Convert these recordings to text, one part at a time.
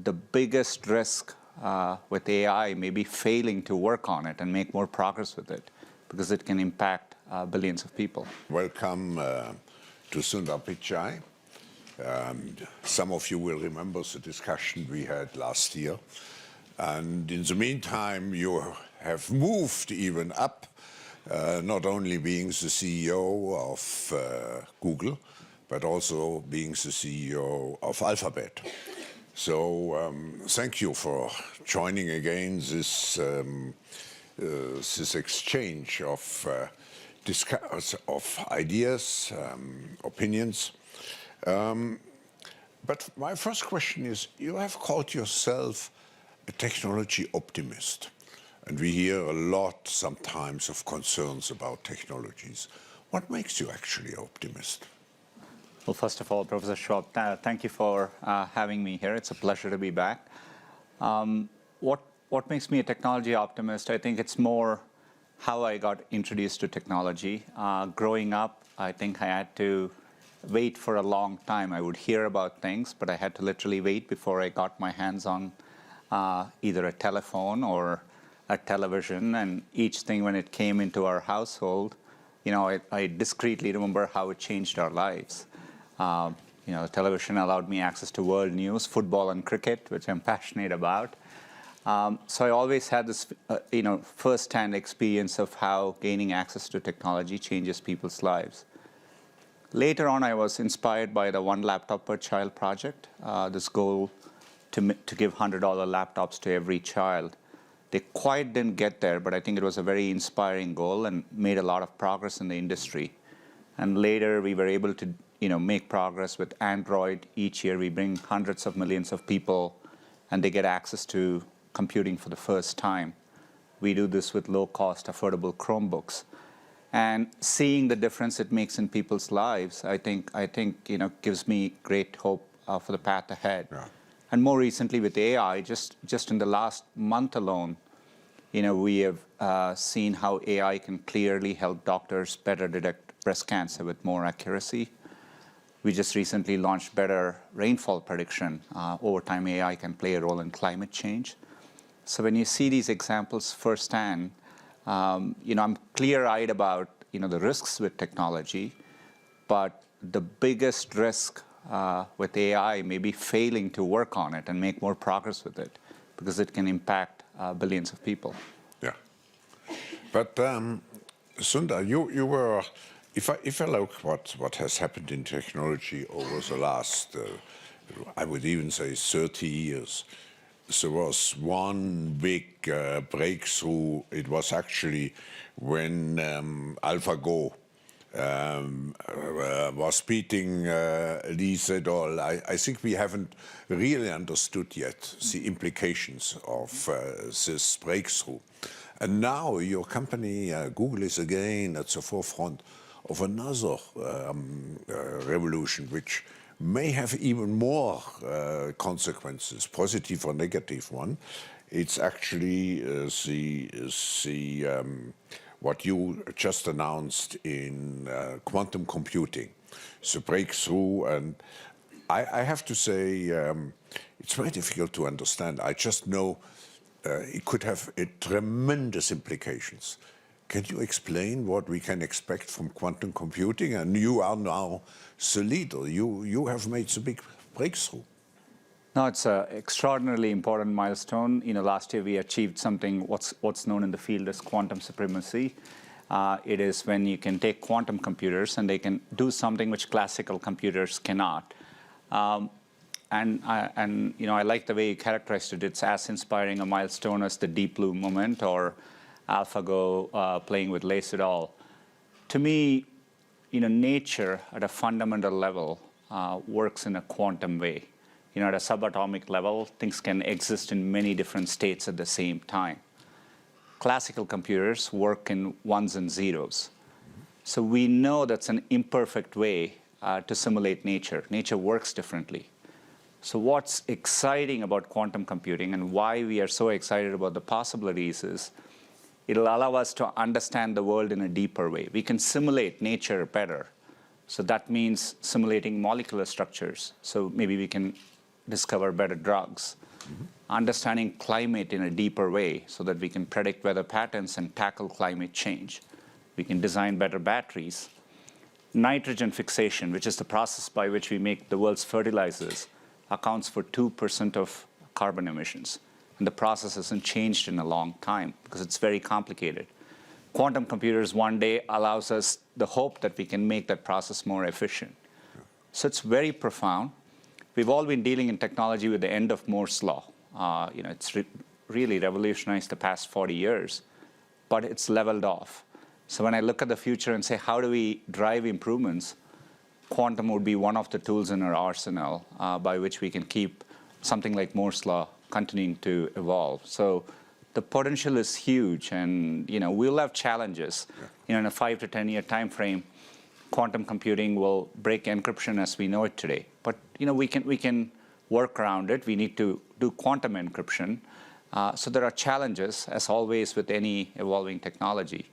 the biggest risk with AI may be failing to work on it and make more progress with it, because it can impact billions of people. Welcome to Sundar Pichai. Some of you will remember the discussion we had last year. And in the meantime, you have moved even up, not only being the CEO of Google, but also being the CEO of Alphabet. So thank you for joining again this exchange of ideas, opinions. But my first question is, you have called yourself a technology optimist. And we hear a lot sometimes of concerns about technologies. What makes you actually an optimist? Well, first of all, Professor Schwab, thank you for having me here. It's a pleasure to be back. What makes me a technology optimist? I think it's more how I got introduced to technology. Growing up, I think I had to wait for a long time. I would hear about things, but I had to literally wait before I got my hands on either a telephone or a television. And each thing, when it came into our household, I discreetly remember how it changed our lives. The television allowed me access to world news, football and cricket, which I'm passionate about. So I always had this, first-hand experience of how gaining access to technology changes people's lives. Later on, I was inspired by the One Laptop Per Child project, this goal to give $100 laptops to every child. They quite didn't get there, but I think it was a very inspiring goal and made a lot of progress in the industry. And later, we were able to make progress with Android. Each year, we bring hundreds of millions of people, and they get access to computing for the first time. We do this with low-cost, affordable Chromebooks. And seeing the difference it makes in people's lives, I think gives me great hope for the path ahead. Yeah. And more recently with AI, just in the last month alone, we have seen how AI can clearly help doctors better detect breast cancer with more accuracy. We just recently launched better rainfall prediction. Over time, AI can play a role in climate change. So when you see these examples firsthand, I'm clear-eyed about the risks with technology, but the biggest risk with AI may be failing to work on it and make more progress with it, because it can impact billions of people. Yeah. But Sundar, you were, if I look what has happened in technology over the last, I would even say 30 years, there was one big breakthrough. It was actually when AlphaGo was beating Lee Sedol. I think we haven't really understood yet the implications of this breakthrough. And now your company, Google, is again at the forefront of another revolution, which may have even more consequences, positive or negative one. It's actually what you just announced in quantum computing, the breakthrough. And I have to say, it's very difficult to understand. I just know it could have tremendous implications. Can you explain what we can expect from quantum computing? And you are now the leader. You have made the big breakthrough. No, it's an extraordinarily important milestone. Last year we achieved something what's known in the field as quantum supremacy. It is when you can take quantum computers and they can do something which classical computers cannot. I like the way you characterized it. It's as inspiring a milestone as the Deep Blue moment or AlphaGo playing with Lee Sedol. To me, nature at a fundamental level works in a quantum way. At a subatomic level, things can exist in many different states at the same time. Classical computers work in ones and zeros. So we know that's an imperfect way to simulate nature. Nature works differently. So what's exciting about quantum computing and why we are so excited about the possibilities is it'll allow us to understand the world in a deeper way. We can simulate nature better. So that means simulating molecular structures. So maybe we can discover better drugs. Understanding climate in a deeper way so that we can predict weather patterns and tackle climate change. We can design better batteries. Nitrogen fixation, which is the process by which we make the world's fertilizers, accounts for 2% of carbon emissions. And the process hasn't changed in a long time because it's very complicated. Quantum computers one day allows us the hope that we can make that process more efficient. So it's very profound. We've all been dealing in technology with the end of Moore's law. It's really revolutionized the past 40 years, but it's leveled off. So when I look at the future and say, how do we drive improvements, quantum would be one of the tools in our arsenal by which we can keep something like Moore's law continuing to evolve. So the potential is huge, and we'll have challenges. In a 5 to 10 year time frame, quantum computing will break encryption as we know it today. But we can work around it. We need to do quantum encryption. So there are challenges, as always, with any evolving technology.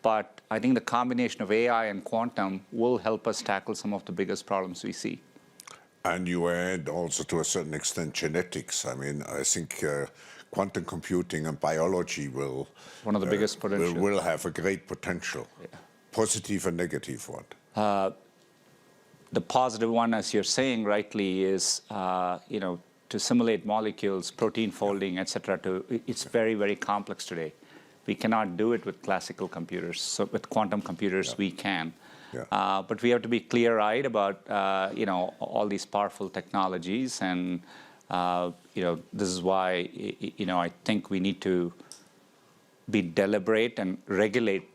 But I think the combination of AI and quantum will help us tackle some of the biggest problems we see. And you add also, to a certain extent, genetics. I mean, I think quantum computing and biology will one of the biggest potential. Will have a great potential, positive and negative one. The positive one, as you're saying rightly, is to simulate molecules, protein folding, et cetera. It's very, very complex today. We cannot do it with classical computers. So with quantum computers, we can. But we have to be clear-eyed about all these powerful technologies, and this is why I think we need to be deliberate and regulate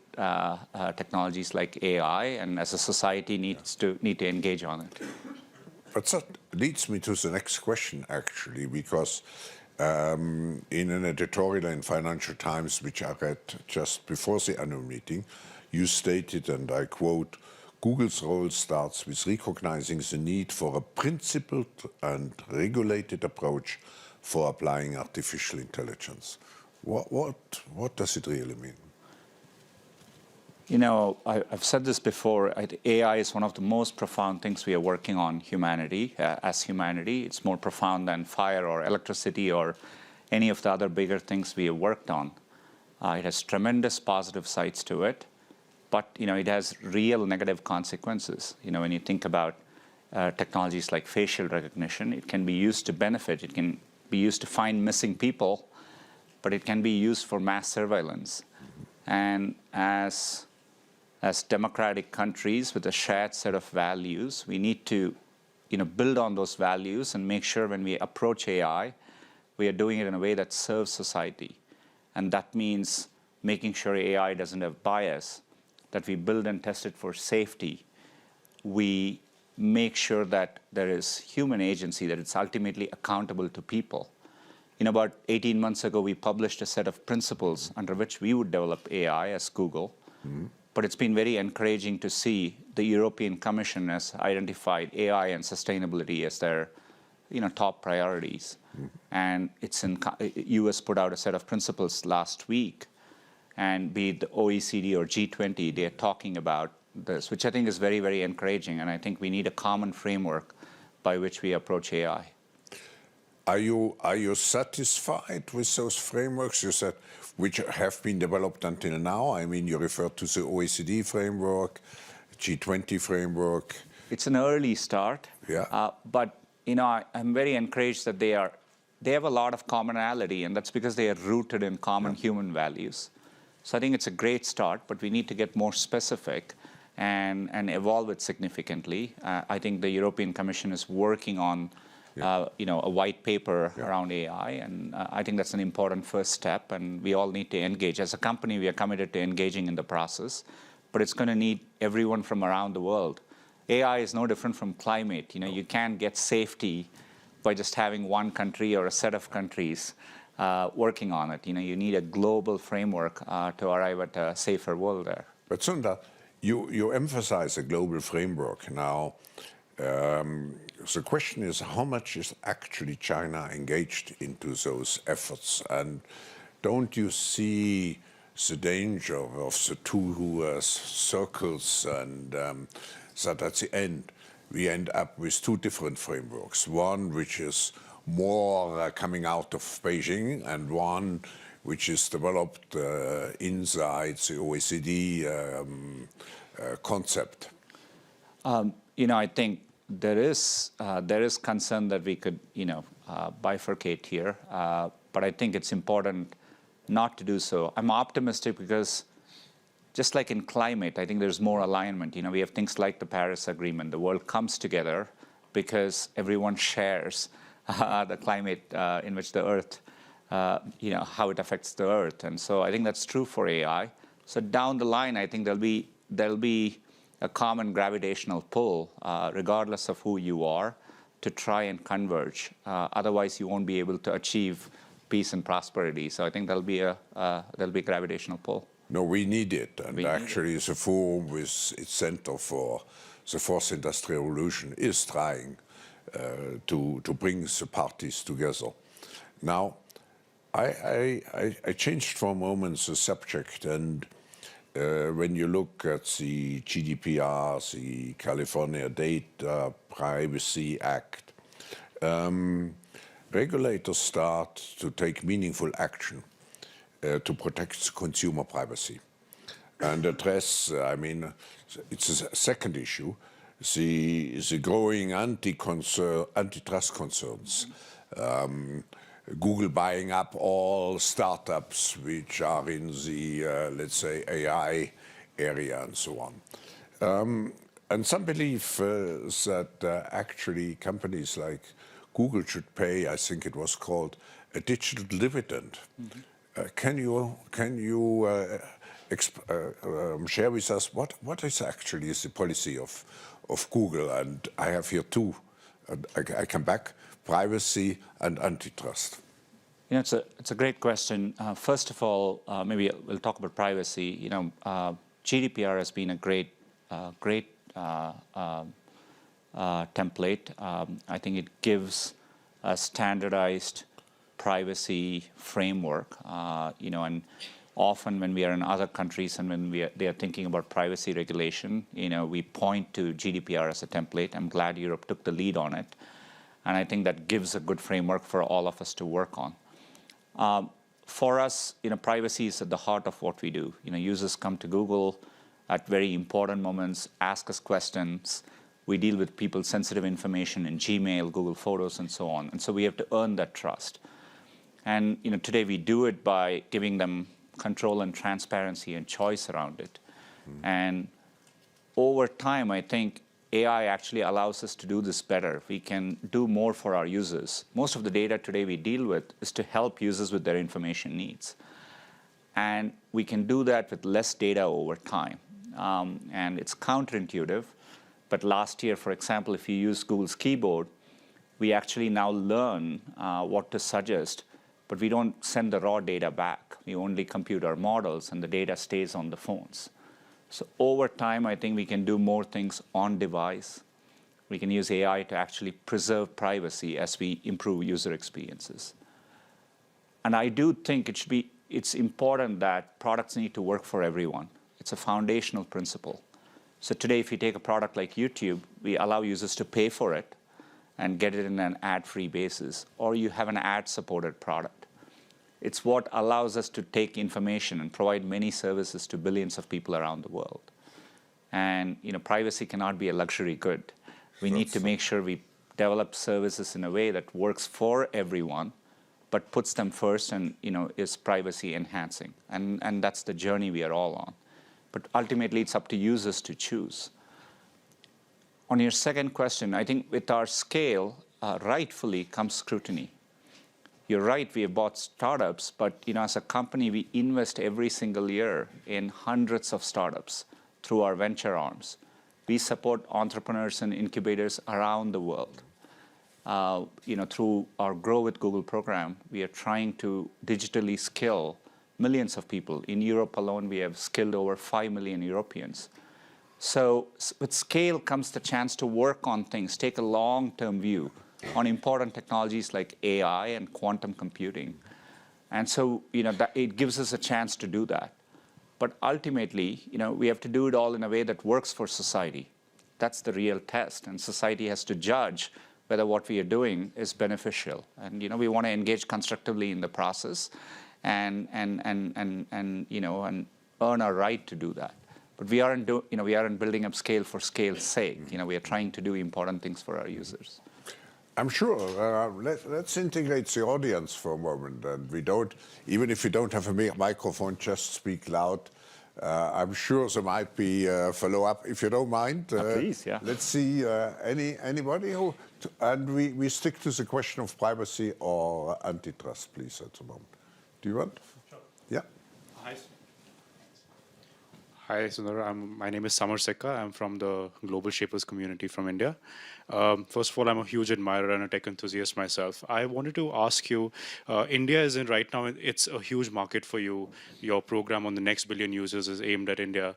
technologies like AI, and as a society need to engage on it. But that leads me to the next question, actually, because in an editorial in Financial Times, which I read just before the annual meeting, you stated, and I quote, "Google's role starts with recognizing the need for a principled and regulated approach for applying artificial intelligence." What does it really mean? I've said this before. AI is one of the most profound things we are working on as humanity. It's more profound than fire or electricity or any of the other bigger things we have worked on. It has tremendous positive sides to it, but it has real negative consequences. When you think about technologies like facial recognition, it can be used to benefit. It can be used to find missing people, but it can be used for mass surveillance. And as democratic countries with a shared set of values, we need to build on those values and make sure when we approach AI, we are doing it in a way that serves society. And that means making sure AI doesn't have bias, that we build and test it for safety. We make sure that there is human agency, that it's ultimately accountable to people. About 18 months ago, we published a set of principles under which we would develop AI as Google. But it's been very encouraging to see the European Commission has identified AI and sustainability as their top priorities. And US put out a set of principles last week. And be it the OECD or G20, they're talking about this, which I think is very, very encouraging. And I think we need a common framework by which we approach AI. Are you satisfied with those frameworks you said, which have been developed until now? I mean, you referred to the OECD framework, G20 framework. It's an early start. But I'm very encouraged that they have a lot of commonality, and that's because they are rooted in common human values. So I think it's a great start, but we need to get more specific and evolve it significantly. I think the European Commission is working on a white paper around AI, and I think that's an important first step, and we all need to engage. As a company, we are committed to engaging in the process, but it's going to need everyone from around the world. AI is no different from climate. You can't get safety by just having one country or a set of countries working on it. You need a global framework to arrive at a safer world there. But Sundar, you emphasize a global framework now. The question is, how much is actually China engaged into those efforts? And don't you see the danger of the two circles, and that at the end we end up with two different frameworks. One which is more coming out of Beijing, and one which is developed inside the OECD concept. I think there is concern that we could, bifurcate here, but I think it's important not to do so. I'm optimistic because just like in climate, I think there's more alignment. We have things like the Paris Agreement. The world comes together because everyone shares the climate in which the Earth, how it affects the Earth. And so I think that's true for AI. So down the line, I think there'll be a common gravitational pull, regardless of who you are, to try and converge. Otherwise, you won't be able to achieve peace and prosperity. So I think there'll be a gravitational pull. No, we need it. And actually, the forum with its Center for the Fourth Industrial Revolution is trying to bring the parties together. Now, I changed for a moment the subject, and when you look at the GDPR, the California Data Privacy Act, regulators start to take meaningful action to protect consumer privacy and address, it's a second issue, the growing antitrust concerns. Google buying up all startups which are in the, let's say, AI area and so on. And some believe that actually companies like Google should pay, I think it was called, a digital dividend. Can you share with us what is actually the policy of Google? And I have here two. I come back: privacy and antitrust. It's a great question. First of all, maybe we'll talk about privacy. GDPR has been a great template. I think it gives a standardized privacy framework. And often when we are in other countries and when they are thinking about privacy regulation, we point to GDPR as a template. I'm glad Europe took the lead on it. And I think that gives a good framework for all of us to work on. For us, privacy is at the heart of what we do. Users come to Google at very important moments, ask us questions. We deal with people's sensitive information in Gmail, Google Photos, and so on. And so we have to earn that trust. And today we do it by giving them control and transparency and choice around it. And over time, I think AI actually allows us to do this better. We can do more for our users. Most of the data today we deal with is to help users with their information needs. And we can do that with less data over time. And it's counterintuitive. But last year, for example, if you use Google's keyboard, we actually now learn what to suggest, but we don't send the raw data back. We only compute our models, and the data stays on the phones. So over time, I think we can do more things on device. We can use AI to actually preserve privacy as we improve user experiences. And I do think it's important that products need to work for everyone. It's a foundational principle. So today, if you take a product like YouTube, we allow users to pay for it and get it in an ad-free basis, or you have an ad-supported product. It's what allows us to take information and provide many services to billions of people around the world. And privacy cannot be a luxury good. We need to make sure we develop services in a way that works for everyone, but puts them first and is privacy enhancing. And that's the journey we are all on. But ultimately, it's up to users to choose. On your second question, I think with our scale, rightfully comes scrutiny. You're right, we have bought startups, but as a company, we invest every single year in hundreds of startups through our venture arms. We support entrepreneurs and incubators around the world. Through our Grow with Google program, we are trying to digitally skill millions of people. In Europe alone, we have skilled over 5 million Europeans. So with scale comes the chance to work on things, take a long-term view on important technologies like AI and quantum computing. And so it gives us a chance to do that. But ultimately, we have to do it all in a way that works for society. that's the real test. And society has to judge whether what we are doing is beneficial. And we want to engage constructively in the process and earn our right to do that. But we aren't building up scale for scale's sake. We are trying to do important things for our users. I'm sure. Let's integrate the audience for a moment, and even if we don't have a microphone, just speak loud. I'm sure there might be a follow-up, if you don't mind. Please, yeah. Let's see anybody who, and we stick to the question of privacy or antitrust, please, at the moment. Do you want? Sure. Yeah. Hi, Sundar. My name is Samar Sekka. I'm from the Global Shapers community from India. First of all, I'm a huge admirer and a tech enthusiast myself. I wanted to ask you, India is in right now, it's a huge market for you. Your program on the next billion users is aimed at India.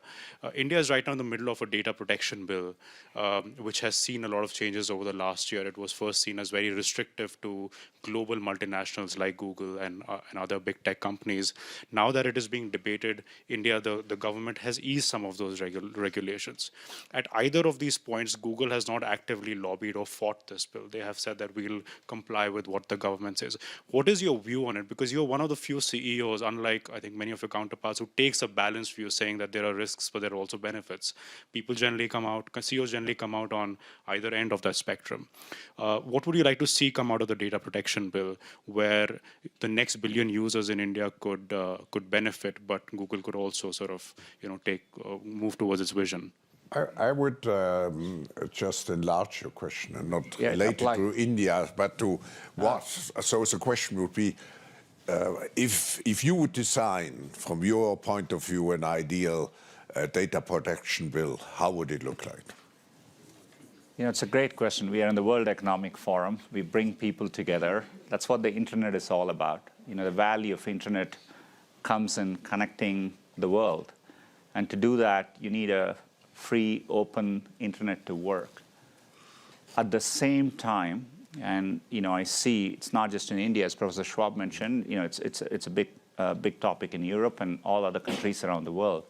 India is right now in the middle of a data protection bill, which has seen a lot of changes over the last year. It was first seen as very restrictive to global multinationals like Google and other big tech companies. Now that it is being debated, India, the government has eased some of those regulations. At either of these points, Google has not actively lobbied or fought this bill. They have said that we'll comply with what the government says. What is your view on it? Because you're one of the few CEOs, unlike I think many of your counterparts, who takes a balanced view, saying that there are risks, but there are also benefits. CEOs generally come out on either end of that spectrum. What would you like to see come out of the data protection bill, where the next billion users in India could benefit, but Google could also sort of move towards its vision? I would just enlarge your question and not relate it apply. to India, but to what. So the question would be, if you would design, from your point of view, an ideal data protection bill, how would it look like? It's a great question. We are in the World Economic Forum. We bring people together. That's what the internet is all about. The value of internet comes in connecting the world. And to do that, you need a free, open internet to work. At the same time, and I see it's not just in India, as Professor Schwab mentioned. It's a big topic in Europe and all other countries around the world.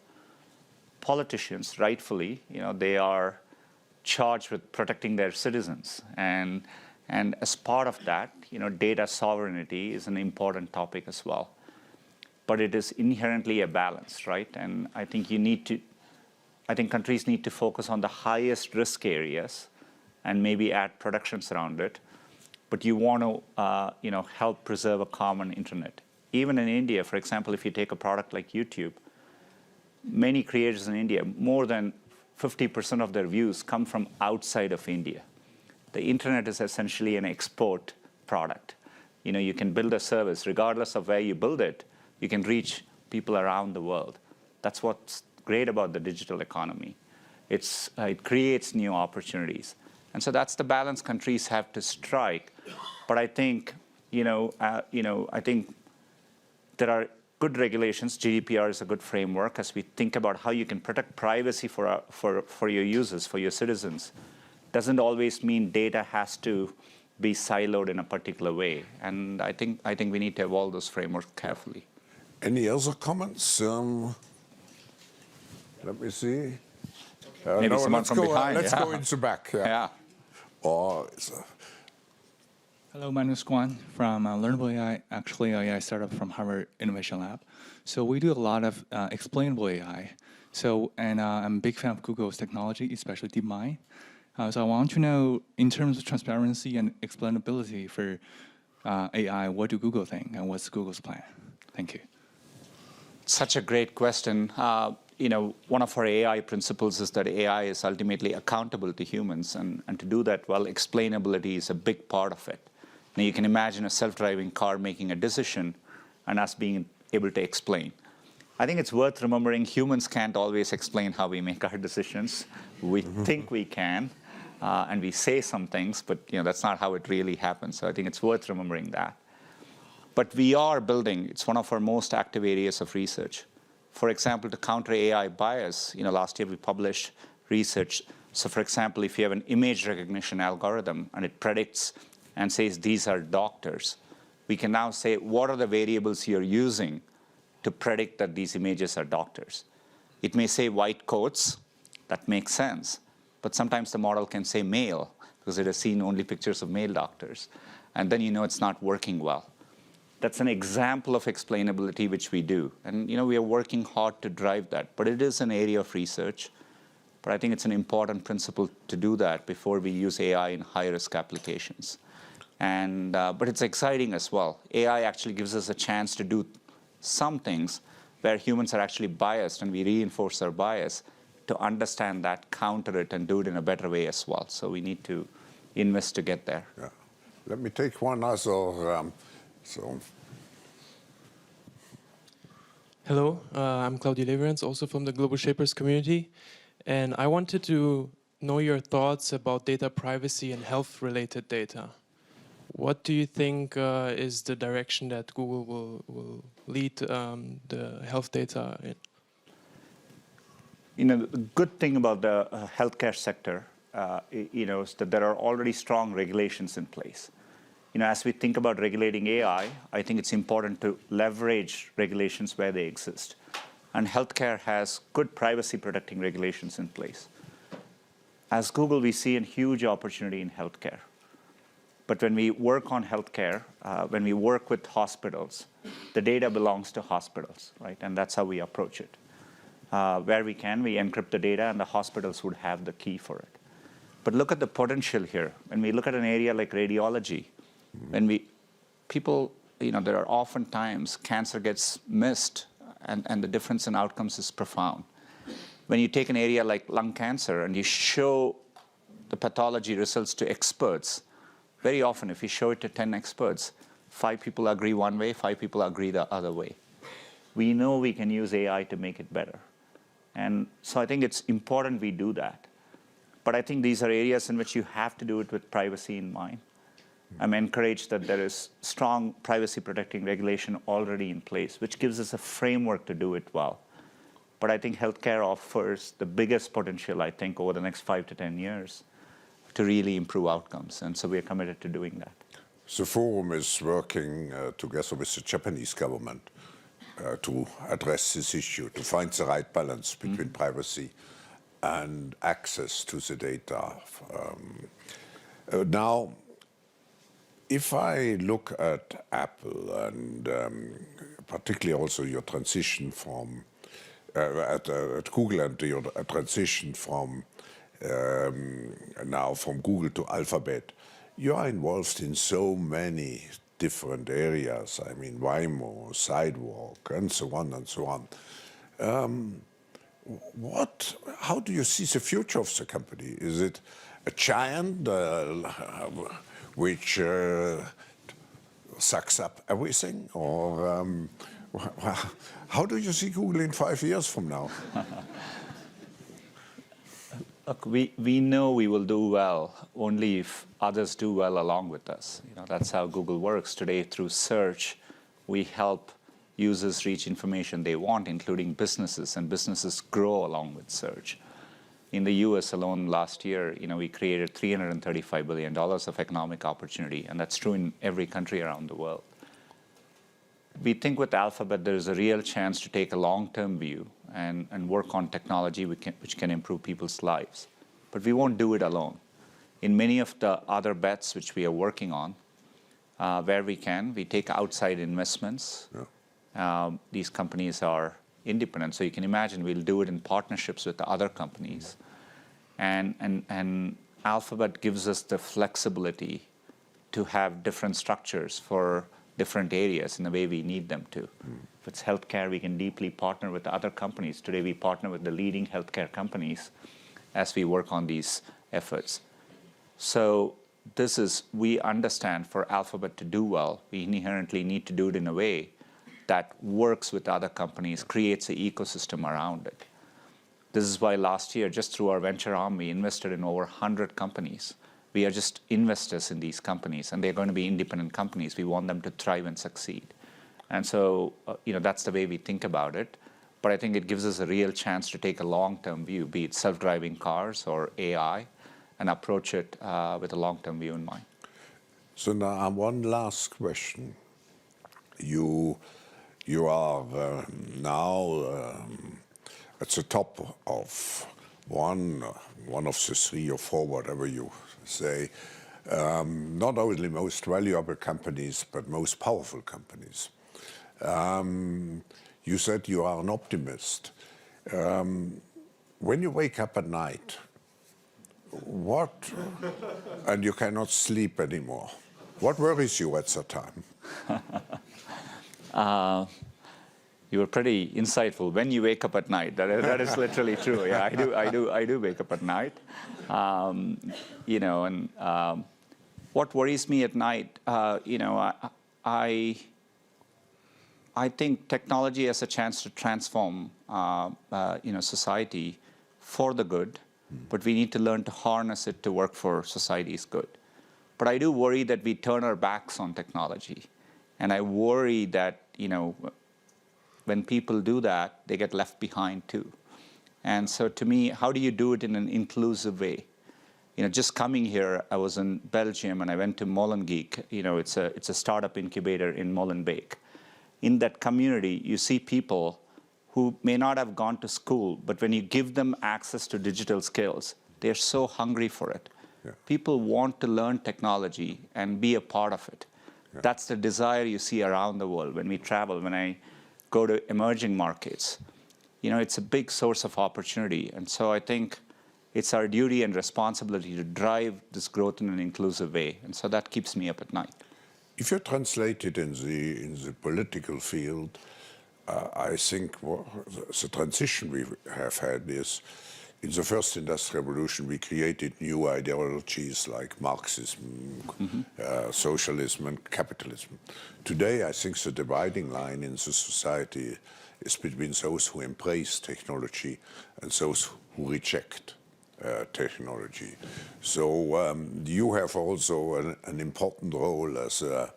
Politicians, rightfully, they are charged with protecting their citizens, and as part of that, data sovereignty is an important topic as well. But it is inherently a balance, right? And I think countries need to focus on the highest risk areas and maybe add protections around it. But you want to, help preserve a common internet. Even in India, for example, if you take a product like YouTube, many creators in India, more than 50% of their views come from outside of India. The internet is essentially an export product. You can build a service, regardless of where you build it, you can reach people around the world. That's what's great about the digital economy. It creates new opportunities. And so that's the balance countries have to strike. But I think, I think there are good regulations. GDPR is a good framework as we think about how you can protect privacy for your users, for your citizens. Doesn't always mean data has to be siloed in a particular way. And I think we need to evolve those frameworks carefully. Any other comments? Let me see. Maybe someone from behind. Let's go into back. Yeah. Hello, my name is Guan from Learnable AI, actually an AI startup from Harvard Innovation Lab. So we do a lot of explainable AI. And I'm a big fan of Google's technology, especially DeepMind. So I want to know, in terms of transparency and explainability for AI, what do Google think, and what's Google's plan? Thank you. Such a great question. One of our AI principles is that AI is ultimately accountable to humans, and to do that well, explainability is a big part of it. Now, you can imagine a self-driving car making a decision and us being able to explain. I think it's worth remembering humans can't always explain how we make our decisions. We think we can, and we say some things, but that's not how it really happens. So I think it's worth remembering that. But we are building, it's one of our most active areas of research. For example, to counter AI bias, last year we published research. So for example, if you have an image recognition algorithm and it predicts and says these are doctors, we can now say what are the variables you're using to predict that these images are doctors. It may say white coats, that makes sense. but sometimes the model can say male because it has seen only pictures of male doctors. And then you know it's not working well. That's an example of explainability which we do. And we are working hard to drive that. But it is an area of research. But I think it's an important principle to do that before we use AI in high-risk applications. And but it's exciting as well. AI actually gives us a chance to do some things where humans are actually biased, and we reinforce our bias to understand that, counter it, and do it in a better way as well. So we need to invest to get there. Yeah. Let me take one other. Hello, I'm Claudio Leverance, also from the Global Shapers community. And I wanted to know your thoughts about data privacy and health-related data. What do you think is the direction that Google will lead the health data in? The good thing about the healthcare sector, is that there are already strong regulations in place. As we think about regulating AI, I think it's important to leverage regulations where they exist. And healthcare has good privacy protecting regulations in place. As Google, we see a huge opportunity in healthcare. But when we work on healthcare, when we work with hospitals, the data belongs to hospitals, right? And that's how we approach it. Where we can, we encrypt the data, and the hospitals would have the key for it. But look at the potential here. When we look at an area like radiology, there are often times cancer gets missed, and the difference in outcomes is profound. When you take an area like lung cancer and you show the pathology results to experts, very often if you show it to 10 experts, 5 people agree one way, 5 people agree the other way. We know we can use AI to make it better. And so I think it's important we do that. But I think these are areas in which you have to do it with privacy in mind. I'm encouraged that there is strong privacy protecting regulation already in place, which gives us a framework to do it well. But I think healthcare offers the biggest potential, I think, over the next 5 to 10 years to really improve outcomes. And so we are committed to doing that. The forum is working together with the Japanese government to address this issue, to find the right balance between privacy and access to the data. Now, if I look at Apple and particularly also your transition from at Google and your transition from now from Google to Alphabet, you are involved in so many different areas. I mean, Waymo, Sidewalk, and so on and so on. How do you see the future of the company? Is it a giant which sucks up everything, or how do you see Google in 5 years from now? Look, we know we will do well only if others do well along with us. That's how Google works today. Through search, we help users reach information they want, including businesses, and businesses grow along with search. In the US alone last year, we created $335 billion of economic opportunity, and that's true in every country around the world. We think with Alphabet there is a real chance to take a long-term view and work on technology which can improve people's lives. But we won't do it alone. In many of the other bets which we are working on, where we can, we take outside investments. Yeah. These companies are independent, so you can imagine we'll do it in partnerships with the other companies. And Alphabet gives us the flexibility to have different structures for different areas in the way we need them to. If it's healthcare, we can deeply partner with other companies. Today we partner with the leading healthcare companies as we work on these efforts. So we understand for Alphabet to do well, we inherently need to do it in a way that works with other companies, creates an ecosystem around it. This is why last year, just through our venture arm, we invested in over 100 companies. We are just investors in these companies, and they're going to be independent companies. We want them to thrive and succeed. And so, that's the way we think about it. But I think it gives us a real chance to take a long-term view, be it self-driving cars or AI, and approach it with a long-term view in mind. So now, one last question. You are now at the top of one of the 3 or 4, whatever you say, not only most valuable companies, but most powerful companies. You said you are an optimist. When you wake up at night, and you cannot sleep anymore, what worries you at that time? You were pretty insightful. When you wake up at night, that is literally true. Yeah, I do wake up at night. What worries me at night, I think technology has a chance to transform, society for the good, but we need to learn to harness it to work for society's good. But I do worry that we turn our backs on technology, and I worry that, when people do that, they get left behind too. And so to me, how do you do it in an inclusive way? Just coming here, I was in Belgium and I went to Molenbeek. It's a startup incubator in Molenbeek. In that community, you see people who may not have gone to school, but when you give them access to digital skills, they're so hungry for it. Yeah. People want to learn technology and be a part of it. Yeah. That's the desire you see around the world when we travel, when I go to emerging markets. It's a big source of opportunity. And so I think it's our duty and responsibility to drive this growth in an inclusive way. And so that keeps me up at night. If you translate it in the political field, I think the transition we have had is, in the first industrial revolution, we created new ideologies like Marxism, socialism, and capitalism. Today, I think the dividing line in the society is between those who embrace technology and those who reject technology. So you have also an important role as a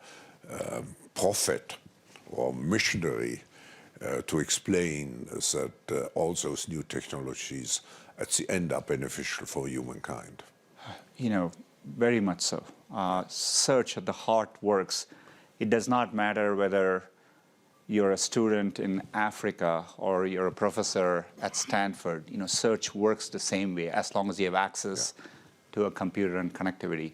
prophet or missionary to explain that all those new technologies at the end are beneficial for humankind. Very much so. Search at the heart works. It does not matter whether you're a student in Africa or you're a professor at Stanford. Search works the same way as long as you have access to a computer and connectivity.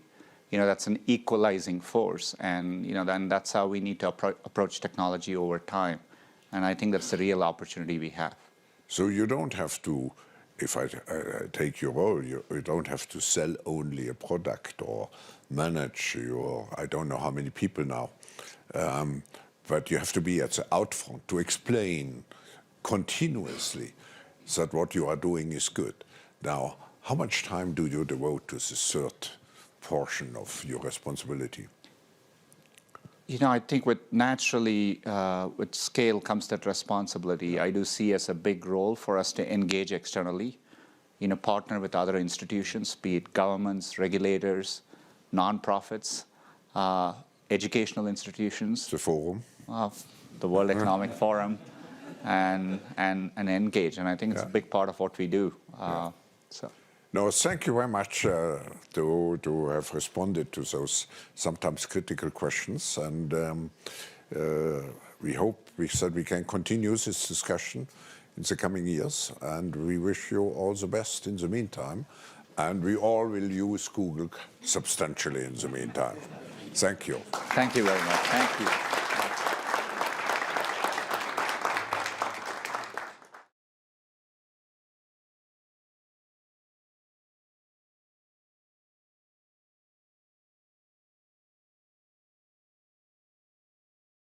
That's an equalizing force, and then that's how we need to approach technology over time. And I think that's the real opportunity we have. So you don't have to, if I take your role, you don't have to sell only a product or manage I don't know how many people now, but you have to be at the outfront to explain continuously that what you are doing is good. Now, how much time do you devote to the third portion of your responsibility? I think with scale comes that responsibility. I do see as a big role for us to engage externally, partner with other institutions, be it governments, regulators, nonprofits, educational institutions. The forum. The World Economic Forum, and engage. And I think it's a big part of what we do. No, thank you very much to have responded to those sometimes critical questions. And we hope that we can continue this discussion in the coming years. And we wish you all the best in the meantime. And we all will use Google substantially in the meantime. Thank you. Thank you very much. Thank you.